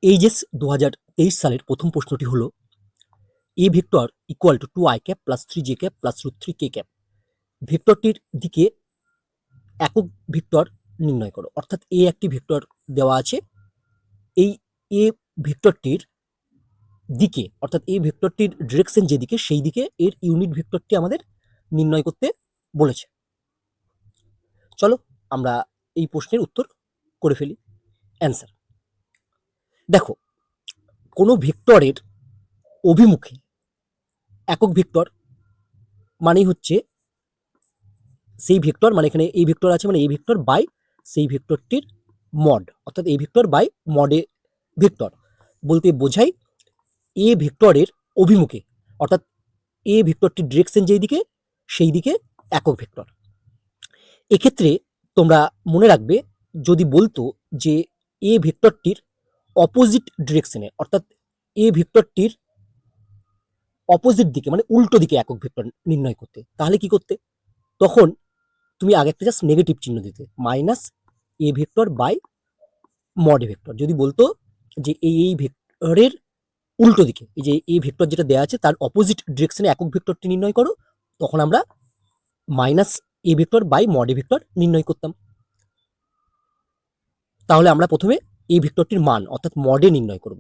HS 2023 সালের প্রথম প্রশ্নটি হলো A vector equal to 2i cap plus 3j cap plus √3k cap ভেক্টরটির দিকে একক ভেক্টর নির্ণয় করো। অর্থাৎ এ একটি ভেক্টর দেওয়া আছে, এই এ ভেক্টরটির দিকে অর্থাৎ এই ভেক্টরটির ডিরেকশন যেদিকে সেই দিকে এর ইউনিট ভেক্টরটি আমাদের নির্ণয় করতে বলেছে। চলো আমরা এই প্রশ্নের উত্তর করে ফেলি। অ্যান্সার দেখো, কোনো ভেক্টরের অভিমুখে একক ভেক্টর মানেই হচ্ছে সেই ভেক্টর, মানে এখানে এই ভেক্টর আছে মানে এই ভেক্টর বাই সেই ভেক্টরটির মড, অর্থাৎ এই ভেক্টর বাই মডে ভেক্টর বলতে বোঝায় এ ভেক্টরের অভিমুখে, অর্থাৎ এ ভেক্টরটির ডিরেকশন যেই দিকে সেই দিকে একক ভেক্টর। এক্ষেত্রে তোমরা মনে রাখবে, যদি বলতো যে এ ভেক্টরটির অপোজিট ডিরেকশনে, অর্থাৎ এ ভেক্টরটির অপোজিট দিকে মানে উল্টো দিকে একক ভেক্টর নির্ণয় করতে, তাহলে কি করতে? তখন তুমি আগে একটা জাস্ট নেগেটিভ চিহ্ন দিতে, minus A vector by mod vector. যদি বলতো যে এই ভেক্টরের উল্টো দিকে, এই যে এই ভেক্টর যেটা দেওয়া আছে তার অপোজিট ডিরেকশনে একক ভেক্টরটি নির্ণয় করো, তখন আমরা minus A vector by mod vector নির্ণয় করতাম। তাহলে আমরা প্রথমে এই ভেক্টরটির মান অর্থাৎ মডে নির্ণয় করব।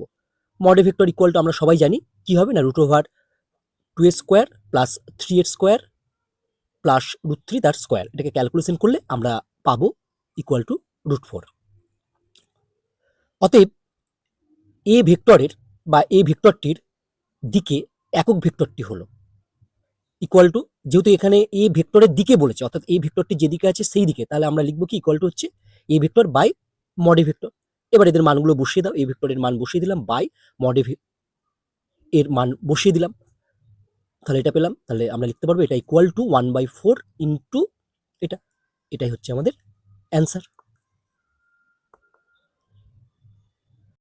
মডে ভেক্টর ইকুয়াল টু আমরা সবাই জানি কি হবে না, √2 প্লাস 3 স্কোয়ার প্লাস √3 তার স্কোয়ার। এটাকে ক্যালকুলেশন করলে আমরা পাবো ইকুয়াল টু √4। অতএব এ ভেক্টরের বা এ ভেক্টরটির দিকে একক ভেক্টরটি হলো ইকুয়াল টু, যেহেতু এখানে এ ভেক্টরের দিকে বলেছে অর্থাৎ এই ভেক্টরটি যেদিকে আছে সেই দিকে, তাহলে আমরা লিখবো কি ইকুয়াল টু হচ্ছে এ ভেক্টর বাই মডে ভেক্টর। এবার এদের মানগুলো বসিয়ে দাও, এ ভেক্টরের মান বসিয়ে দিলাম বাই মডে এর মান বসিয়ে দিলাম, তাহলে এটা পেলাম। তাহলে আমরা লিখতে পারবো এটা ইকুয়াল টু 1/4 ইন্টু এটা, এটাই হচ্ছে আমাদের অ্যান্সার।